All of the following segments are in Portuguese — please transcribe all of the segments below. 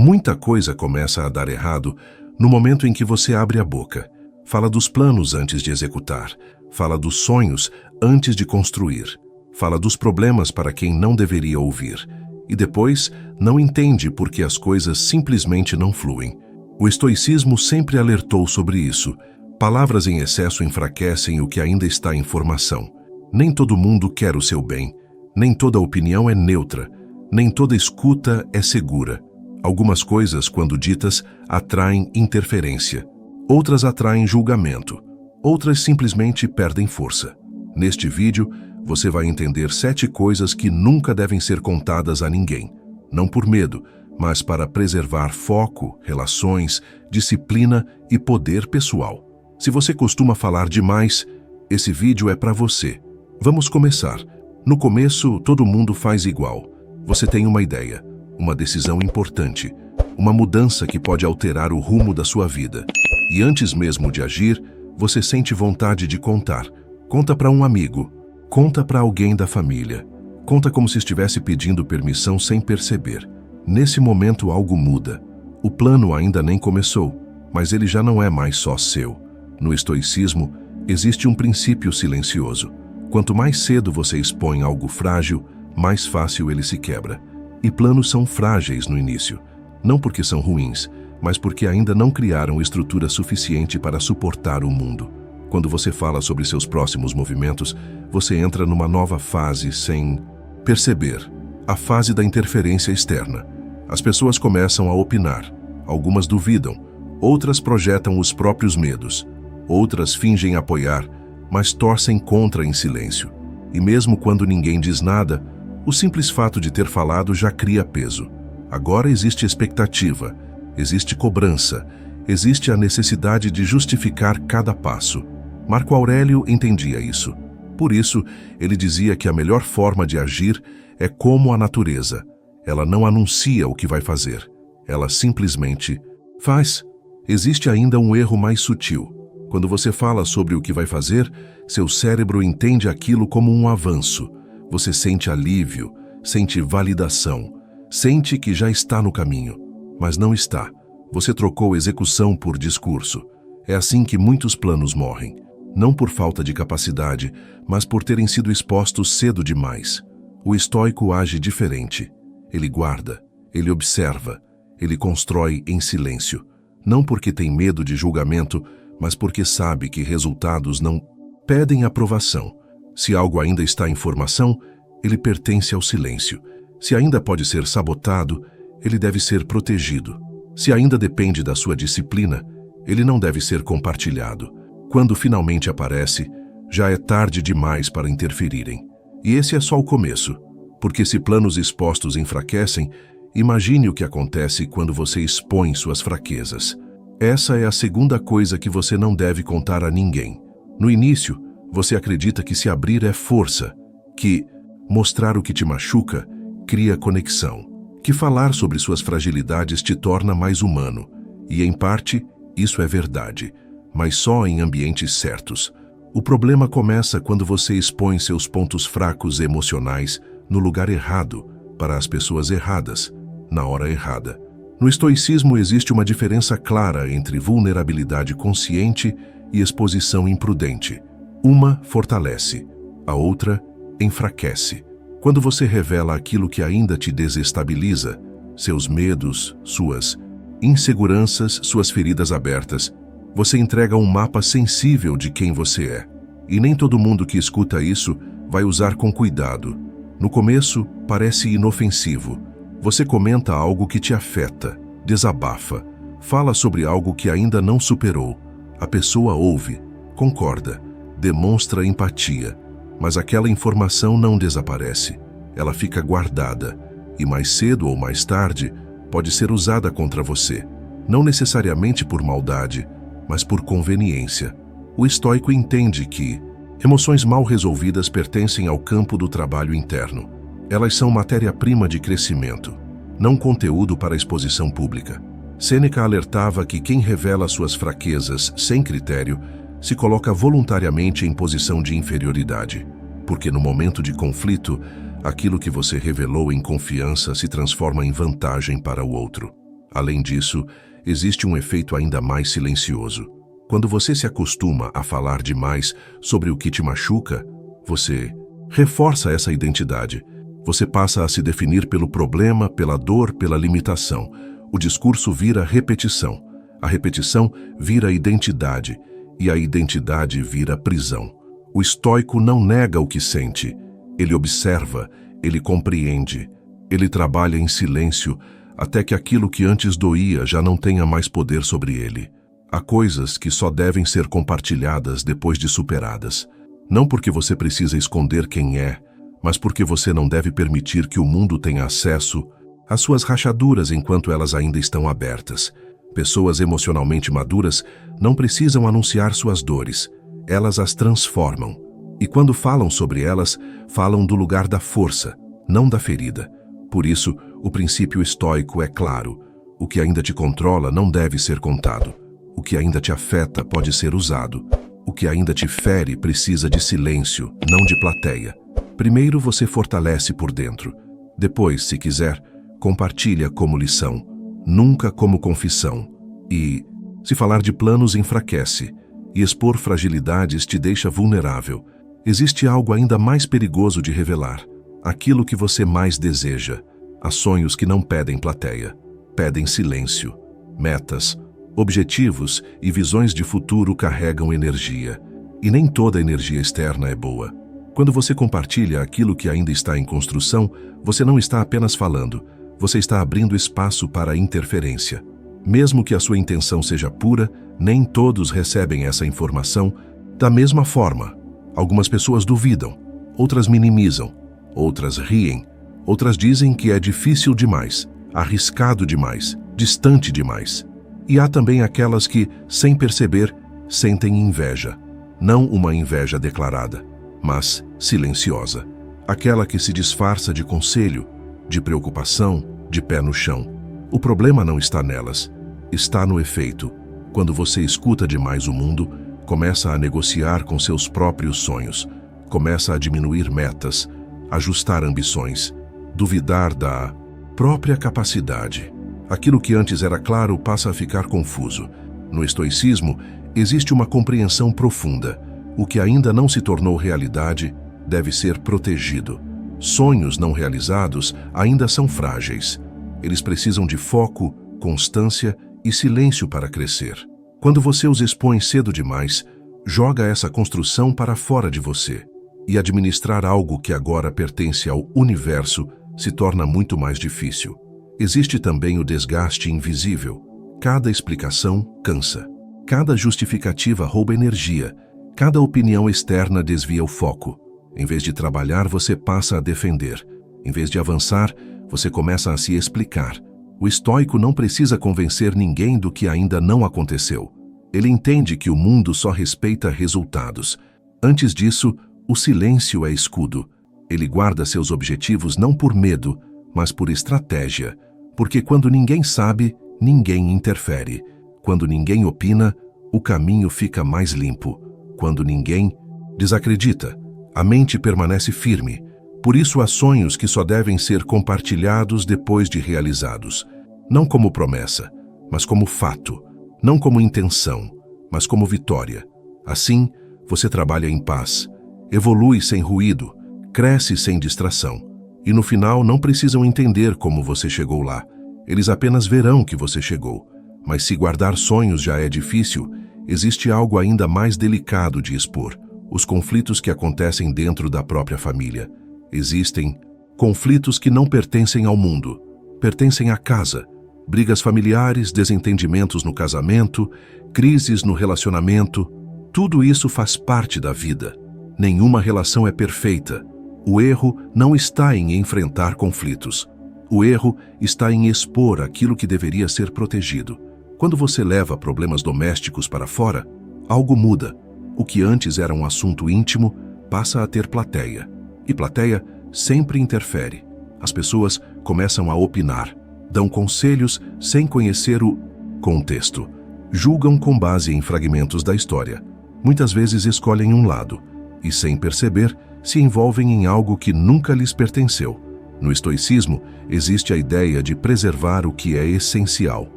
Muita coisa começa a dar errado no momento em que você abre a boca. Fala dos planos antes de executar. Fala dos sonhos antes de construir. Fala dos problemas para quem não deveria ouvir. E depois não entende porque as coisas simplesmente não fluem. O estoicismo sempre alertou sobre isso. Palavras em excesso enfraquecem o que ainda está em formação. Nem todo mundo quer o seu bem. Nem toda opinião é neutra. Nem toda escuta é segura. Algumas coisas, quando ditas, atraem interferência. Outras atraem julgamento. Outras simplesmente perdem força. Neste vídeo, você vai entender 7 coisas que nunca devem ser contadas a ninguém. Não por medo, mas para preservar foco, relações, disciplina e poder pessoal. Se você costuma falar demais, esse vídeo é para você. Vamos começar. No começo, todo mundo faz igual. Você tem uma ideia, uma decisão importante, uma mudança que pode alterar o rumo da sua vida. E antes mesmo de agir, você sente vontade de contar. Conta para um amigo, conta para alguém da família. Conta como se estivesse pedindo permissão sem perceber. Nesse momento algo muda. O plano ainda nem começou, mas ele já não é mais só seu. No estoicismo, existe um princípio silencioso. Quanto mais cedo você expõe algo frágil, mais fácil ele se quebra. E planos são frágeis no início. Não porque são ruins, mas porque ainda não criaram estrutura suficiente para suportar o mundo. Quando você fala sobre seus próximos movimentos, você entra numa nova fase sem perceber. A fase da interferência externa. As pessoas começam a opinar. Algumas duvidam. Outras projetam os próprios medos. Outras fingem apoiar, mas torcem contra em silêncio. E mesmo quando ninguém diz nada, o simples fato de ter falado já cria peso. Agora existe expectativa, existe cobrança, existe a necessidade de justificar cada passo. Marco Aurélio entendia isso. Por isso, ele dizia que a melhor forma de agir é como a natureza. Ela não anuncia o que vai fazer. Ela simplesmente faz. Existe ainda um erro mais sutil. Quando você fala sobre o que vai fazer, seu cérebro entende aquilo como um avanço. Você sente alívio, sente validação, sente que já está no caminho, mas não está. Você trocou execução por discurso. É assim que muitos planos morrem. Não por falta de capacidade, mas por terem sido expostos cedo demais. O estoico age diferente. Ele guarda, ele observa, ele constrói em silêncio. Não porque tem medo de julgamento, mas porque sabe que resultados não pedem aprovação. Se algo ainda está em formação, ele pertence ao silêncio. Se ainda pode ser sabotado, ele deve ser protegido. Se ainda depende da sua disciplina, ele não deve ser compartilhado. Quando finalmente aparece, já é tarde demais para interferirem. E esse é só o começo, porque se planos expostos enfraquecem, imagine o que acontece quando você expõe suas fraquezas. Essa é a segunda coisa que você não deve contar a ninguém. No início, você acredita que se abrir é força, que mostrar o que te machuca cria conexão, que falar sobre suas fragilidades te torna mais humano. E, em parte, isso é verdade, mas só em ambientes certos. O problema começa quando você expõe seus pontos fracos emocionais no lugar errado, para as pessoas erradas, na hora errada. No estoicismo existe uma diferença clara entre vulnerabilidade consciente e exposição imprudente. Uma fortalece, a outra enfraquece. Quando você revela aquilo que ainda te desestabiliza, seus medos, suas inseguranças, suas feridas abertas, você entrega um mapa sensível de quem você é. E nem todo mundo que escuta isso vai usar com cuidado. No começo, parece inofensivo. Você comenta algo que te afeta, desabafa, fala sobre algo que ainda não superou. A pessoa ouve, concorda, demonstra empatia, mas aquela informação não desaparece. Ela fica guardada e mais cedo ou mais tarde pode ser usada contra você, não necessariamente por maldade, mas por conveniência. O estoico entende que emoções mal resolvidas pertencem ao campo do trabalho interno. Elas são matéria-prima de crescimento, não conteúdo para exposição pública. Sêneca alertava que quem revela suas fraquezas sem critério se coloca voluntariamente em posição de inferioridade, porque no momento de conflito, aquilo que você revelou em confiança se transforma em vantagem para o outro. Além disso, existe um efeito ainda mais silencioso. Quando você se acostuma a falar demais sobre o que te machuca, você reforça essa identidade. Você passa a se definir pelo problema, pela dor, pela limitação. O discurso vira repetição. A repetição vira identidade. E a identidade vira prisão. O estoico não nega o que sente. Ele observa, ele compreende. Ele trabalha em silêncio até que aquilo que antes doía já não tenha mais poder sobre ele. Há coisas que só devem ser compartilhadas depois de superadas. Não porque você precisa esconder quem é, mas porque você não deve permitir que o mundo tenha acesso às suas rachaduras enquanto elas ainda estão abertas. Pessoas emocionalmente maduras não precisam anunciar suas dores, elas as transformam. E quando falam sobre elas, falam do lugar da força, não da ferida. Por isso, o princípio estoico é claro: o que ainda te controla não deve ser contado. O que ainda te afeta pode ser usado. O que ainda te fere precisa de silêncio, não de plateia. Primeiro você fortalece por dentro. Depois, se quiser, compartilha como lição, nunca como confissão. E, se falar de planos enfraquece, e expor fragilidades te deixa vulnerável, existe algo ainda mais perigoso de revelar. Aquilo que você mais deseja. Há sonhos que não pedem plateia, pedem silêncio. Metas, objetivos e visões de futuro carregam energia, e nem toda energia externa é boa. Quando você compartilha aquilo que ainda está em construção, você não está apenas falando, você está abrindo espaço para a interferência. Mesmo que a sua intenção seja pura, nem todos recebem essa informação da mesma forma. Algumas pessoas duvidam, outras minimizam, outras riem, outras dizem que é difícil demais, arriscado demais, distante demais. E há também aquelas que, sem perceber, sentem inveja. Não uma inveja declarada, mas silenciosa. Aquela que se disfarça de conselho, de preocupação, de pé no chão. O problema não está nelas, está no efeito. Quando você escuta demais o mundo, começa a negociar com seus próprios sonhos, começa a diminuir metas, ajustar ambições, duvidar da própria capacidade. Aquilo que antes era claro passa a ficar confuso. No estoicismo, existe uma compreensão profunda. O que ainda não se tornou realidade deve ser protegido. Sonhos não realizados ainda são frágeis. Eles precisam de foco, constância e silêncio para crescer. Quando você os expõe cedo demais, joga essa construção para fora de você. E administrar algo que agora pertence ao universo se torna muito mais difícil. Existe também o desgaste invisível. Cada explicação cansa. Cada justificativa rouba energia. Cada opinião externa desvia o foco. Em vez de trabalhar, você passa a defender. Em vez de avançar, você começa a se explicar. O estoico não precisa convencer ninguém do que ainda não aconteceu. Ele entende que o mundo só respeita resultados. Antes disso, o silêncio é escudo. Ele guarda seus objetivos não por medo, mas por estratégia. Porque quando ninguém sabe, ninguém interfere. Quando ninguém opina, o caminho fica mais limpo. Quando ninguém desacredita, a mente permanece firme. Por isso há sonhos que só devem ser compartilhados depois de realizados. Não como promessa, mas como fato. Não como intenção, mas como vitória. Assim, você trabalha em paz, evolui sem ruído, cresce sem distração. E no final não precisam entender como você chegou lá. Eles apenas verão que você chegou. Mas se guardar sonhos já é difícil, existe algo ainda mais delicado de expor: os conflitos que acontecem dentro da própria família. Existem conflitos que não pertencem ao mundo, pertencem à casa. Brigas familiares, desentendimentos no casamento, crises no relacionamento. Tudo isso faz parte da vida. Nenhuma relação é perfeita. O erro não está em enfrentar conflitos. O erro está em expor aquilo que deveria ser protegido. Quando você leva problemas domésticos para fora, algo muda. O que antes era um assunto íntimo passa a ter plateia. E plateia sempre interfere. As pessoas começam a opinar, dão conselhos sem conhecer o contexto. Julgam com base em fragmentos da história. Muitas vezes escolhem um lado e, sem perceber, se envolvem em algo que nunca lhes pertenceu. No estoicismo, existe a ideia de preservar o que é essencial.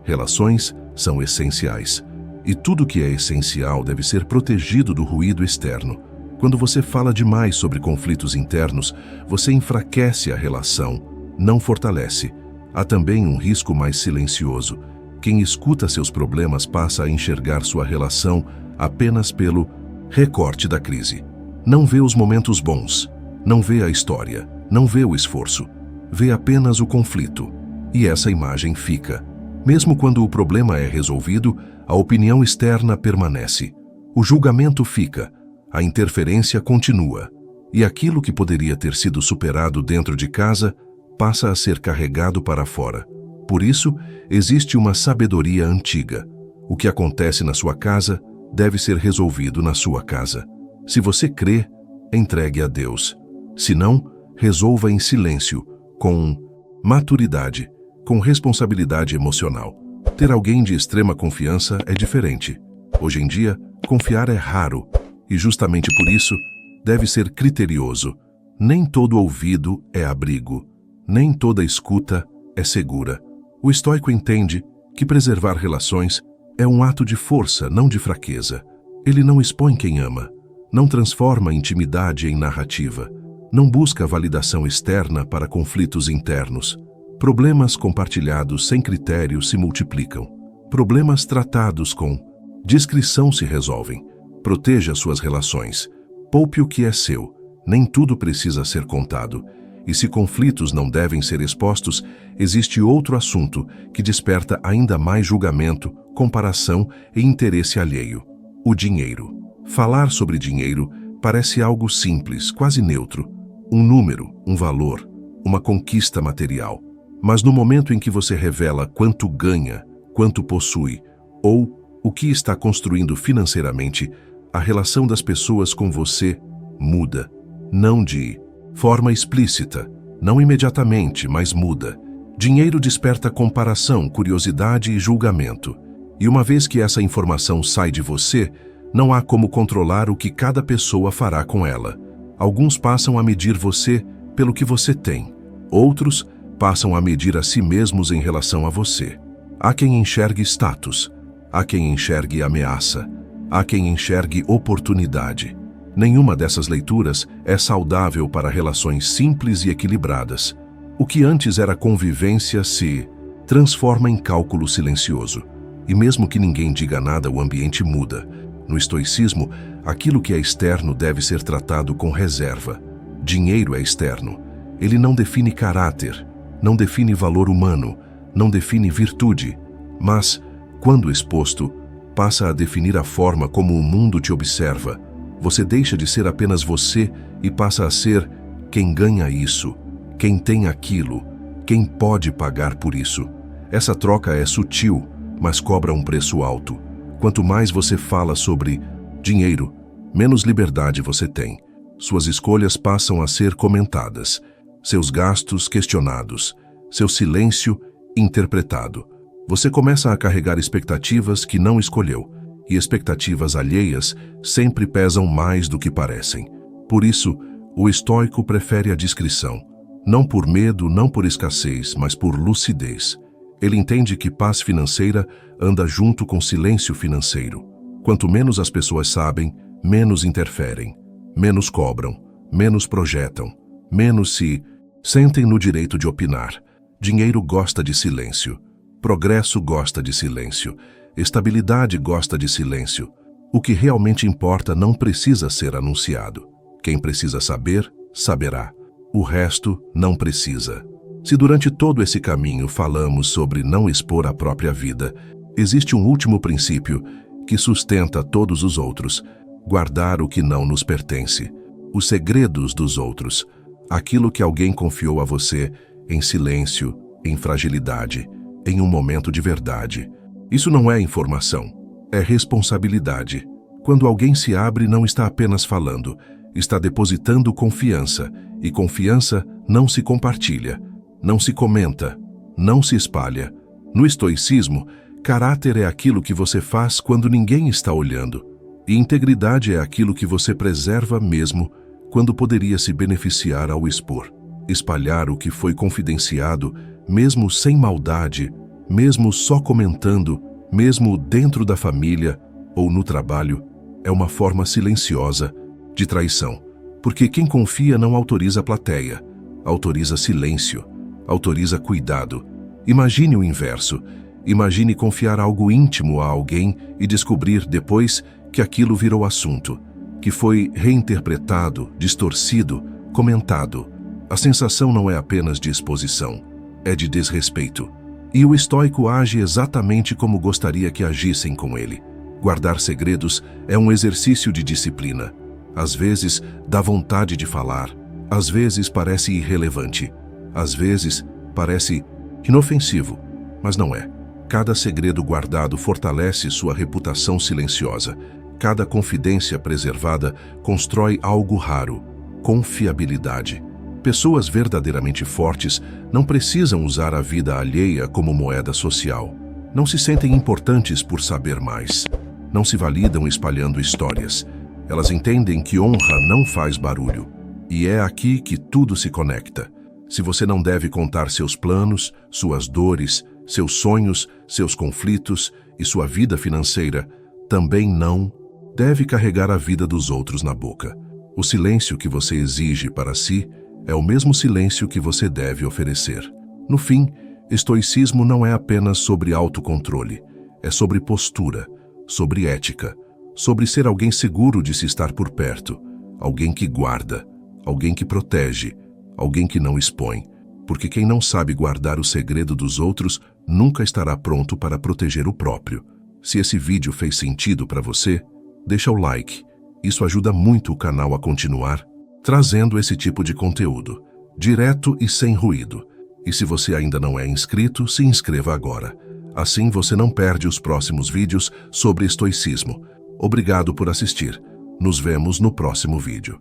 Relações são essenciais. E tudo que é essencial deve ser protegido do ruído externo. Quando você fala demais sobre conflitos internos, você enfraquece a relação, não fortalece. Há também um risco mais silencioso. Quem escuta seus problemas passa a enxergar sua relação apenas pelo recorte da crise. Não vê os momentos bons, não vê a história, não vê o esforço, vê apenas o conflito. E essa imagem fica. Mesmo quando o problema é resolvido, a opinião externa permanece. O julgamento fica, a interferência continua. E aquilo que poderia ter sido superado dentro de casa passa a ser carregado para fora. Por isso, existe uma sabedoria antiga. O que acontece na sua casa deve ser resolvido na sua casa. Se você crê, entregue a Deus. Se não, resolva em silêncio, com maturidade, com responsabilidade emocional. Ter alguém de extrema confiança é diferente. Hoje em dia, confiar é raro, e justamente por isso, deve ser criterioso. Nem todo ouvido é abrigo, nem toda escuta é segura. O estoico entende que preservar relações é um ato de força, não de fraqueza. Ele não expõe quem ama, não transforma intimidade em narrativa, não busca validação externa para conflitos internos. Problemas compartilhados sem critério se multiplicam. Problemas tratados com discrição se resolvem. Proteja suas relações. Poupe o que é seu. Nem tudo precisa ser contado. E se conflitos não devem ser expostos, existe outro assunto que desperta ainda mais julgamento, comparação e interesse alheio: o dinheiro. Falar sobre dinheiro parece algo simples, quase neutro. Um número, um valor, uma conquista material. Mas no momento em que você revela quanto ganha, quanto possui, ou o que está construindo financeiramente, a relação das pessoas com você muda. Não de forma explícita, não imediatamente, mas muda. Dinheiro desperta comparação, curiosidade e julgamento. E uma vez que essa informação sai de você, não há como controlar o que cada pessoa fará com ela. Alguns passam a medir você pelo que você tem. Outros passam a medir a si mesmos em relação a você. Há quem enxergue status, há quem enxergue ameaça, há quem enxergue oportunidade. Nenhuma dessas leituras é saudável para relações simples e equilibradas. O que antes era convivência se transforma em cálculo silencioso. E mesmo que ninguém diga nada, o ambiente muda. No estoicismo, aquilo que é externo deve ser tratado com reserva. Dinheiro é externo. Ele não define caráter, não define valor humano, não define virtude, mas, quando exposto, passa a definir a forma como o mundo te observa. Você deixa de ser apenas você e passa a ser quem ganha isso, quem tem aquilo, quem pode pagar por isso. Essa troca é sutil, mas cobra um preço alto. Quanto mais você fala sobre dinheiro, menos liberdade você tem. Suas escolhas passam a ser comentadas, seus gastos questionados, seu silêncio interpretado. Você começa a carregar expectativas que não escolheu, e expectativas alheias sempre pesam mais do que parecem. Por isso, o estoico prefere a discrição, não por medo, não por escassez, mas por lucidez. Ele entende que paz financeira anda junto com silêncio financeiro. Quanto menos as pessoas sabem, menos interferem, menos cobram, menos projetam, menos se sentem no direito de opinar. Dinheiro gosta de silêncio. Progresso gosta de silêncio. Estabilidade gosta de silêncio. O que realmente importa não precisa ser anunciado. Quem precisa saber, saberá. O resto não precisa. Se durante todo esse caminho falamos sobre não expor a própria vida, existe um último princípio que sustenta todos os outros: guardar o que não nos pertence. Os segredos dos outros. Aquilo que alguém confiou a você em silêncio, em fragilidade, em um momento de verdade. Isso não é informação, é responsabilidade. Quando alguém se abre, não está apenas falando, está depositando confiança, e confiança não se compartilha, não se comenta, não se espalha. No estoicismo, caráter é aquilo que você faz quando ninguém está olhando, e integridade é aquilo que você preserva mesmo quando poderia se beneficiar ao expor. Espalhar o que foi confidenciado, mesmo sem maldade, mesmo só comentando, mesmo dentro da família ou no trabalho, é uma forma silenciosa de traição. Porque quem confia não autoriza plateia, autoriza silêncio, autoriza cuidado. Imagine o inverso. Imagine confiar algo íntimo a alguém e descobrir depois que aquilo virou assunto, que foi reinterpretado, distorcido, comentado. A sensação não é apenas de exposição, é de desrespeito. E o estoico age exatamente como gostaria que agissem com ele. Guardar segredos é um exercício de disciplina. Às vezes dá vontade de falar, às vezes parece irrelevante, às vezes parece inofensivo, mas não é. Cada segredo guardado fortalece sua reputação silenciosa. Cada confidência preservada constrói algo raro: confiabilidade. Pessoas verdadeiramente fortes não precisam usar a vida alheia como moeda social. Não se sentem importantes por saber mais. Não se validam espalhando histórias. Elas entendem que honra não faz barulho. E é aqui que tudo se conecta. Se você não deve contar seus planos, suas dores, seus sonhos, seus conflitos e sua vida financeira, também não deve carregar a vida dos outros na boca. O silêncio que você exige para si é o mesmo silêncio que você deve oferecer. No fim, estoicismo não é apenas sobre autocontrole, é sobre postura, sobre ética, sobre ser alguém seguro de se estar por perto, alguém que guarda, alguém que protege, alguém que não expõe, porque quem não sabe guardar o segredo dos outros nunca estará pronto para proteger o próprio. Se esse vídeo fez sentido para você, deixa o like. Isso ajuda muito o canal a continuar trazendo esse tipo de conteúdo, direto e sem ruído. E se você ainda não é inscrito, se inscreva agora. Assim você não perde os próximos vídeos sobre estoicismo. Obrigado por assistir. Nos vemos no próximo vídeo.